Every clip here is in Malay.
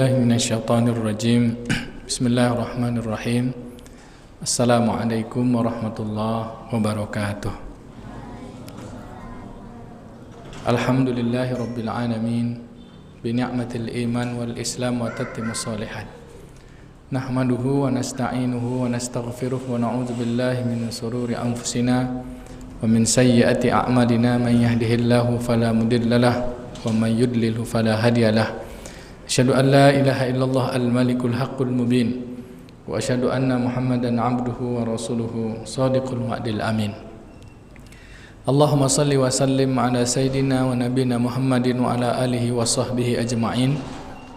billahi minasyaitonir rajim. Bismillahirrahmanirrahim. Assalamualaikum warahmatullahi wabarakatuh. Alhamdulillahi rabbil alamin. Bi ni'matil iman wal islam wa tatimmus shalihat. Nahmaduhu wa nasta'inuhu wa nastaghfiruh wa na'udzu billahi min shururi anfusina wa min sayyiati a'malina. Man yahdihillahu fala mudhillalah wa man yudlilhu fala hadiyalah. Asyhadu an la ilaha illallah al-malikul haqqul mubin wa asyhadu anna Muhammadan abduhu wa rasuluhu shadiqul wa'dil amin. Allahumma salli wa sallim ala sayyidina wa nabiyina Muhammadin wa ala alihi wa sahbihi ajma'in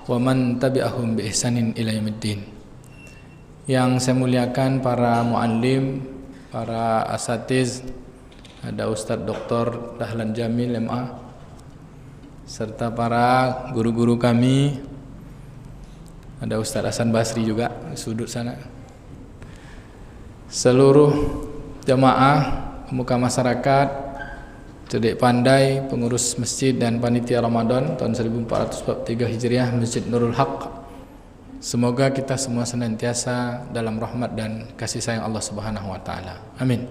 wa man tabi'ahum bi ihsanin ila yaumiddin. Yang saya muliakan para muallim, para asatiz, ada Ustadz Dr. Dahlan Jamil MA, serta para guru-guru kami, ada Ustadz Hasan Basri juga di sudut sana, seluruh jamaah pemuka masyarakat, cerdik pandai, pengurus masjid dan panitia Ramadan tahun 1443 Hijriah Masjid Nurul Haq. Semoga kita semua senantiasa dalam rahmat dan kasih sayang Allah Subhanahu wa taala. Amin.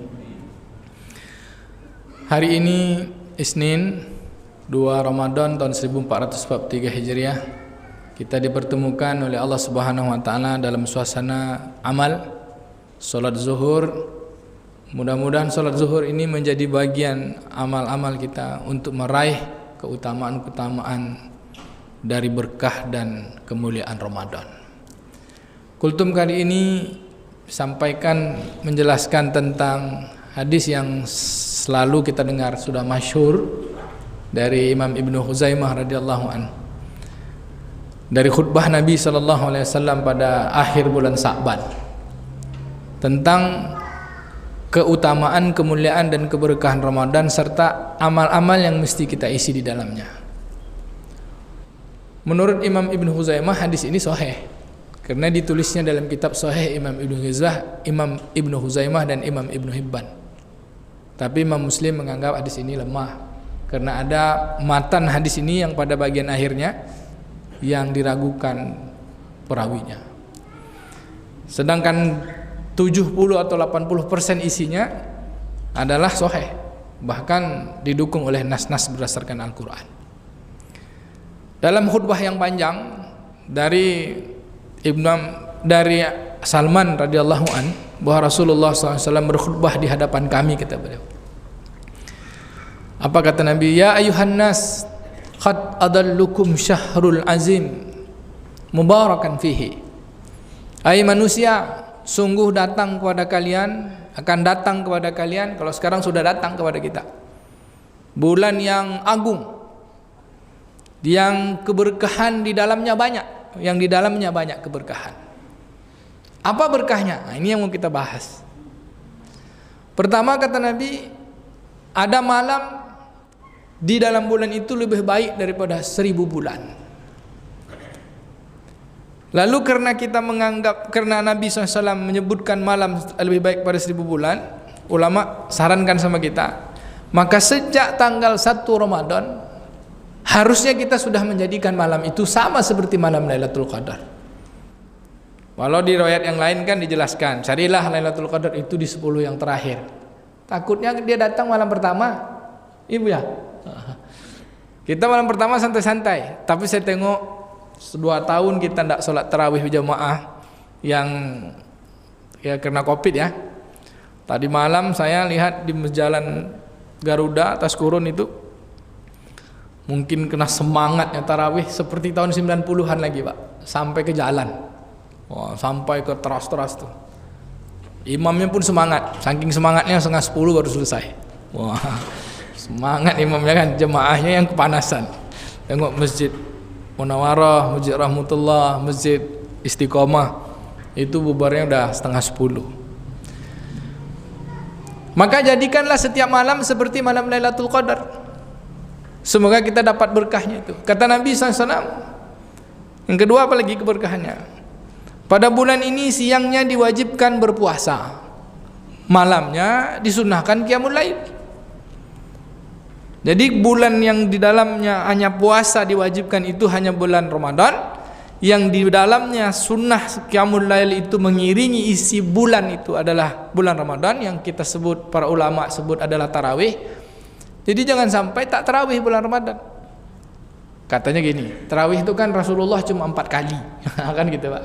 Hari ini Isnin 2 Ramadan tahun 1443 Hijriah, kita dipertemukan oleh Allah Subhanahu wa taala dalam suasana amal salat zuhur. Mudah-mudahan salat zuhur ini menjadi bagian amal-amal kita untuk meraih keutamaan-keutamaan dari berkah dan kemuliaan Ramadan. Kultum kali ini sampaikan menjelaskan tentang hadis yang selalu kita dengar, sudah masyhur, dari Imam Ibnu Huzaimah radhiyallahu an, dari khutbah Nabi sallallahu alaihi wasallam pada akhir bulan Sa'ban, tentang keutamaan, kemuliaan dan keberkahan Ramadan serta amal-amal yang mesti kita isi di dalamnya. Menurut Imam Ibnu Huzaimah, hadis ini sahih karena ditulisnya dalam kitab Sahih Imam Ibnu Huzaimah dan Imam Ibnu Hibban. Tapi Imam Muslim menganggap hadis ini lemah karena ada matan hadis ini yang pada bagian akhirnya yang diragukan perawinya. Sedangkan 70 atau 80% isinya adalah sahih, bahkan didukung oleh nas-nas berdasarkan Al-Quran. Dalam khutbah yang panjang dari Salman radhiyallahu an, bahwa Rasulullah SAW berkhutbah di hadapan kami, kata beliau. Apa kata Nabi? Ya ayuhan nas, qad adallukum syahrul azim mubarakan fihi. Hai manusia, sungguh datang kepada kalian, akan datang kepada kalian, kalau sekarang sudah datang kepada kita, bulan yang agung, yang keberkahan di dalamnya banyak, yang di dalamnya banyak keberkahan. Apa berkahnya? Nah, ini yang mau kita bahas. Pertama kata Nabi, ada malam di dalam bulan itu lebih baik daripada 1000 bulan. Lalu karena Nabi SAW menyebutkan malam lebih baik pada 1000 bulan, ulama sarankan sama kita, maka sejak tanggal 1 Ramadan harusnya kita sudah menjadikan malam itu sama seperti malam Lailatul Qadar. Walau di riwayat yang lain kan dijelaskan, carilah Lailatul Qadar itu di 10 yang terakhir. Takutnya dia datang malam pertama, ibu ya. Kita malam pertama santai-santai, tapi saya tengok 2 tahun kita tidak sholat tarawih berjamaah yang ya karena Covid ya. Tadi malam saya lihat di jalan Garuda atas Kurun itu, mungkin kena semangatnya tarawih seperti tahun 90-an lagi Pak, sampai ke jalan. Wah, sampai ke teras-teras tuh. Imamnya pun semangat, saking semangatnya 9:30 baru selesai. Wah, semangat imamnya kan, jemaahnya yang kepanasan. Tengok Masjid Munawarah, Masjid Rahmatullah, Masjid Istiqomah, itu bubarnya udah 9:30. Maka jadikanlah setiap malam seperti malam Lailatul Qadar. Semoga kita dapat berkahnya itu. Kata Nabi SAW. Yang kedua, apalagi keberkahannya? Pada bulan ini siangnya diwajibkan berpuasa, malamnya disunahkan qiyamul lail. Jadi bulan yang di dalamnya hanya puasa diwajibkan itu hanya bulan Ramadan, yang di dalamnya sunnah qiyamul lail itu mengiringi isi bulan itu adalah bulan Ramadan, yang kita sebut, para ulama sebut adalah tarawih. Jadi jangan sampai tak tarawih bulan Ramadan. Katanya gini, tarawih itu kan Rasulullah cuma 4 kali kan gitu Pak.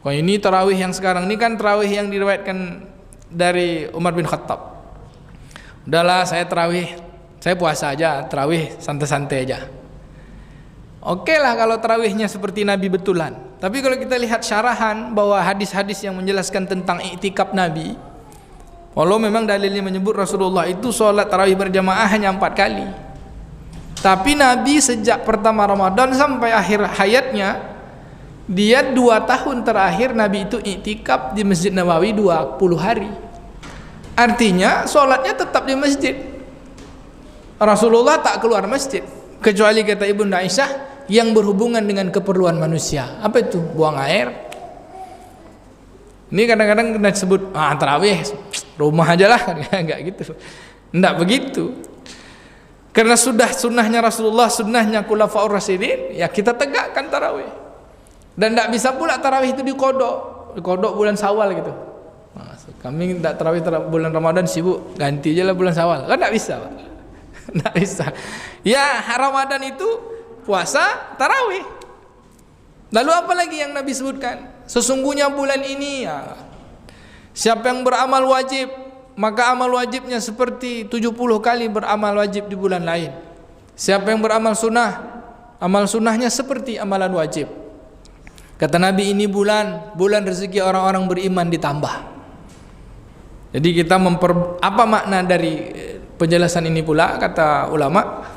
Kalau ini tarawih yang sekarang ini kan tarawih yang diriwayatkan dari Umar bin Khattab. Udahlah, saya tarawih, saya puasa aja, tarawih santai-santai aja. Oke lah kalau tarawihnya seperti Nabi betulan. Tapi kalau kita lihat syarahan bahwa hadis-hadis yang menjelaskan tentang iktikaf Nabi, walau memang dalilnya menyebut Rasulullah itu sholat tarawih berjamaah hanya 4 kali, tapi Nabi sejak pertama Ramadan sampai akhir hayatnya, dia 2 tahun terakhir Nabi itu iktikaf di Masjid Nabawi 20 hari. Artinya sholatnya tetap di masjid. Rasulullah tak keluar masjid, kecuali kata Ibunda Aisyah yang berhubungan dengan keperluan manusia. Apa itu? Buang air. Ini kadang-kadang kena sebut tarawih rumah aja lah, enggak gitu. Enggak begitu. Karena sudah sunnahnya Rasulullah, sunnahnya Khulafaur Rasyidin, ya kita tegakkan tarawih. Dan enggak bisa pula tarawih itu dikodok bulan Syawal gitu. Kami enggak tarawih bulan Ramadan sibuk, ganti aja lah bulan Syawal. Kan enggak bisa, Pak. Enggak bisa. Ya, Ramadan itu puasa tarawih. Lalu apa lagi yang Nabi sebutkan? Sesungguhnya bulan ini ya, siapa yang beramal wajib, maka amal wajibnya seperti 70 kali beramal wajib di bulan lain. Siapa yang beramal sunnah, amal sunnahnya seperti amalan wajib. Kata Nabi, ini bulan rezeki orang-orang beriman ditambah. Jadi kita apa makna dari penjelasan ini pula, kata ulama,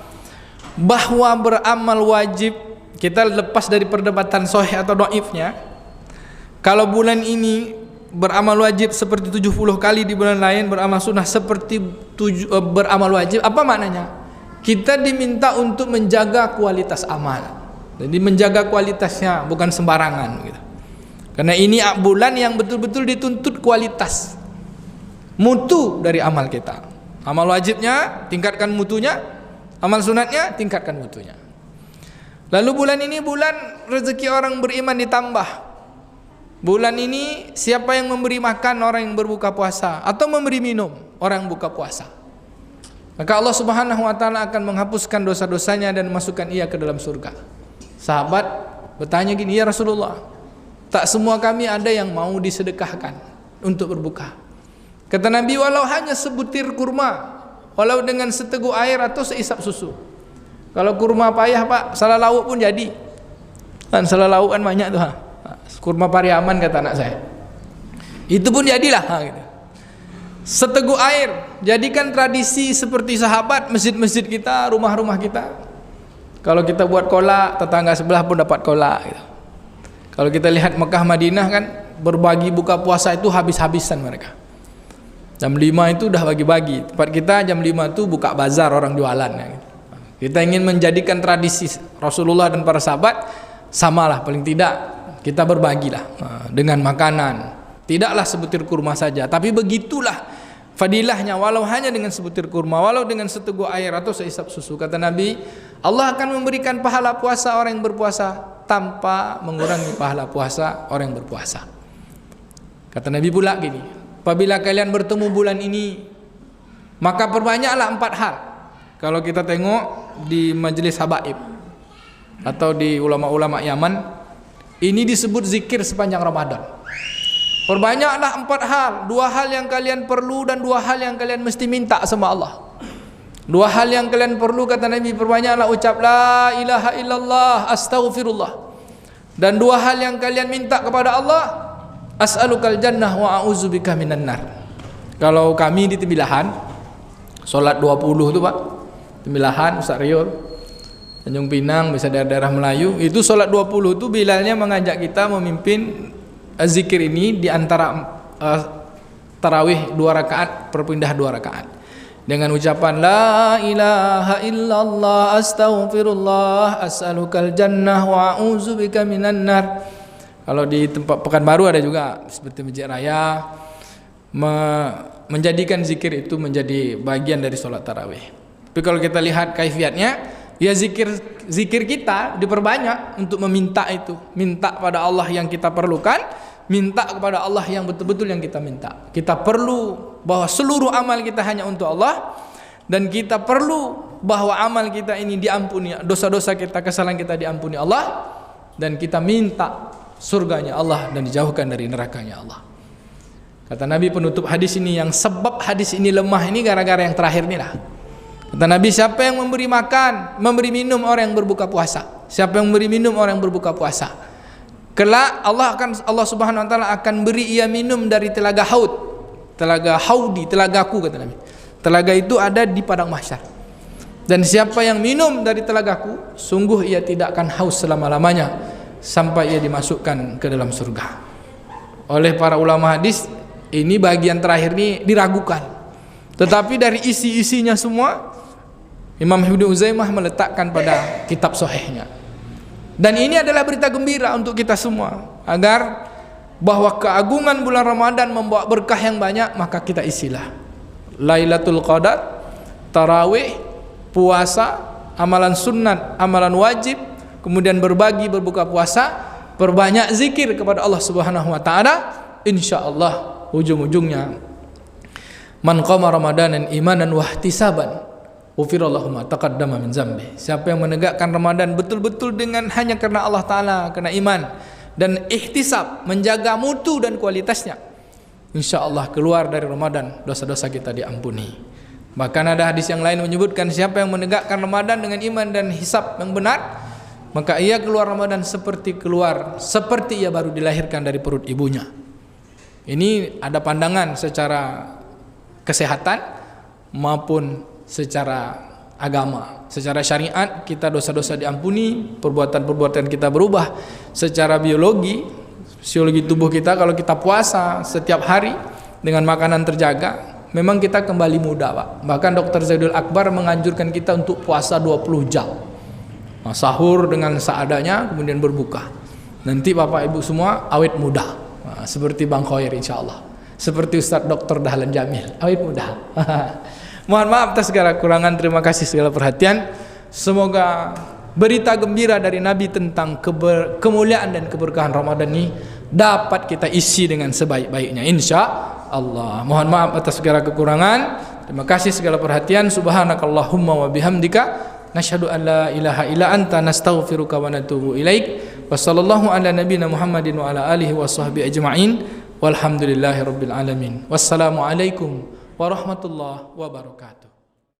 bahwa beramal wajib, kita lepas dari perdebatan sahih atau dhaifnya. Kalau bulan ini beramal wajib seperti 70 kali di bulan lain, beramal sunnah seperti beramal wajib, apa maknanya? Kita diminta untuk menjaga kualitas amal. Jadi menjaga kualitasnya, bukan sembarangan gitu. Karena ini bulan yang betul-betul dituntut kualitas, mutu dari amal kita. Amal wajibnya tingkatkan mutunya, amal sunatnya tingkatkan mutunya. Lalu bulan ini bulan rezeki orang beriman ditambah. Bulan ini siapa yang memberi makan orang yang berbuka puasa, atau memberi minum orang yang buka puasa, maka Allah Subhanahu wa taala akan menghapuskan dosa-dosanya dan masukkan ia ke dalam surga. Sahabat bertanya gini, ya Rasulullah, tak semua kami ada yang mau disedekahkan untuk berbuka. Kata Nabi, walau hanya sebutir kurma, walau dengan seteguk air atau seisap susu. Kalau kurma payah Pak, salah lauk pun jadi. Kan salah lauk kan banyak tuh. Kurma Pariaman kata anak saya. Itu pun jadilah. Gitu. Seteguk air, jadikan tradisi seperti sahabat, masjid-masjid kita, rumah-rumah kita. Kalau kita buat kolak, tetangga sebelah pun dapat kolak. Gitu. Kalau kita lihat Mekah Madinah kan, berbagi buka puasa itu habis-habisan mereka. Jam 5 itu udah bagi-bagi. Tempat kita jam 5 itu buka bazar, orang jualan. Gitu. Kita ingin menjadikan tradisi Rasulullah dan para sahabat, samalah paling tidak kita berbagilah dengan makanan. Tidaklah sebutir kurma saja, tapi begitulah fadilahnya, walau hanya dengan sebutir kurma, walau dengan seteguk air atau seisap susu. Kata Nabi, Allah akan memberikan pahala puasa orang yang berpuasa tanpa mengurangi pahala puasa orang yang berpuasa. Kata Nabi pula gini, apabila kalian bertemu bulan ini, maka perbanyaklah 4 hal. Kalau kita tengok di majelis habaib atau di ulama-ulama Yaman, ini disebut zikir sepanjang Ramadan. Perbanyaklah 4 hal, 2 hal yang kalian perlu dan 2 hal yang kalian mesti minta sama Allah. 2 hal yang kalian perlu, kata Nabi, perbanyaklah ucap la ilaha illallah astaghfirullah. Dan 2 hal yang kalian minta kepada Allah, as'alukal jannah wa a'udzubika minan nar. Kalau kami di Tembilahan, salat 20 tu Pak, Tembilahan, Ustaz Riol, Tanjung Pinang, bisa daerah-daerah Melayu, itu sholat 20 itu Bilalnya mengajak kita memimpin zikir ini di antara tarawih 2 rakaat, perpindah 2 rakaat dengan ucapan la ilaha illallah astaghfirullah as'alukal jannah wa a'udzubika minan nar. Kalau di tempat Pekanbaru ada juga seperti Masjid Raya, menjadikan zikir itu menjadi bagian dari sholat tarawih. Tapi kalau kita lihat kaifiatnya, Ya zikir kita diperbanyak untuk meminta itu. Minta pada Allah yang kita perlukan, minta kepada Allah yang betul-betul yang kita minta. Kita perlu bahwa seluruh amal kita hanya untuk Allah, dan kita perlu bahwa amal kita ini diampuni, dosa-dosa kita, kesalahan kita diampuni Allah, dan kita minta surganya Allah dan dijauhkan dari nerakanya Allah. Kata Nabi penutup hadis ini, yang sebab hadis ini lemah ini gara-gara yang terakhir ini lah. Kata Nabi, siapa yang memberi makan, memberi minum orang yang berbuka puasa, siapa yang memberi minum orang yang berbuka puasa, kelak Allah Subhanahu wa taala akan beri ia minum dari telaga Haud. Telaga Haudi, telagaku, kata Nabi. Telaga itu ada di padang mahsyar. Dan siapa yang minum dari telagaku, sungguh ia tidak akan haus selama-lamanya sampai ia dimasukkan ke dalam surga. Oleh para ulama hadis, ini bagian terakhir ini diragukan. Tetapi dari isi-isinya semua, Imam Ibnu Uzaimah meletakkan pada kitab sahihnya. Dan ini adalah berita gembira untuk kita semua, agar bahwa keagungan bulan Ramadan membawa berkah yang banyak, maka kita isilah Lailatul Qadar, tarawih, puasa, amalan sunat, amalan wajib, kemudian berbagi, berbuka puasa, perbanyak zikir kepada Allah Subhanahu wa taala. Insyaallah ujung-ujungnya man qama ramadanan imanan wa ihtisaban ghufirallahu ma taqaddama min zambi. Siapa yang menegakkan Ramadan betul-betul dengan hanya karena Allah taala, karena iman dan ihtisab, menjaga mutu dan kualitasnya, insyaallah keluar dari Ramadan dosa-dosa kita diampuni. Bahkan ada hadis yang lain menyebutkan, siapa yang menegakkan Ramadan dengan iman dan hisab yang benar, maka ia keluar Ramadan seperti ia baru dilahirkan dari perut ibunya. Ini ada pandangan secara kesehatan maupun secara agama. Secara syariat kita dosa-dosa diampuni, perbuatan-perbuatan kita berubah. Secara biologi, fisiologi tubuh kita, kalau kita puasa setiap hari dengan makanan terjaga, memang kita kembali muda, Pak. Bahkan Dr. Zaidul Akbar menganjurkan kita untuk puasa 20 jam. Nah, sahur dengan seadanya, kemudian berbuka. Nanti Bapak Ibu semua awet muda. Nah, seperti Bang Khoir insyaallah. Seperti Ustaz Dr. Dahlan Jamil, awet muda. Mohon maaf atas segala kurangan, terima kasih segala perhatian. Semoga berita gembira dari Nabi tentang kemuliaan dan keberkahan Ramadan ini dapat kita isi dengan sebaik-baiknya, insya Allah. Mohon maaf atas segala kekurangan. Terima kasih segala perhatian. Subhanakallahumma wa bihamdika nasyhadu an la ilaha illa anta nastaghfiruka wa natubu ilaik. Wassallallahu ala nabiyyina Muhammadin wa ala alihi washabbihi ajma'in. Walhamdulillahirabbil alamin. Wassalamu alaikum warahmatullahi wabarakatuh.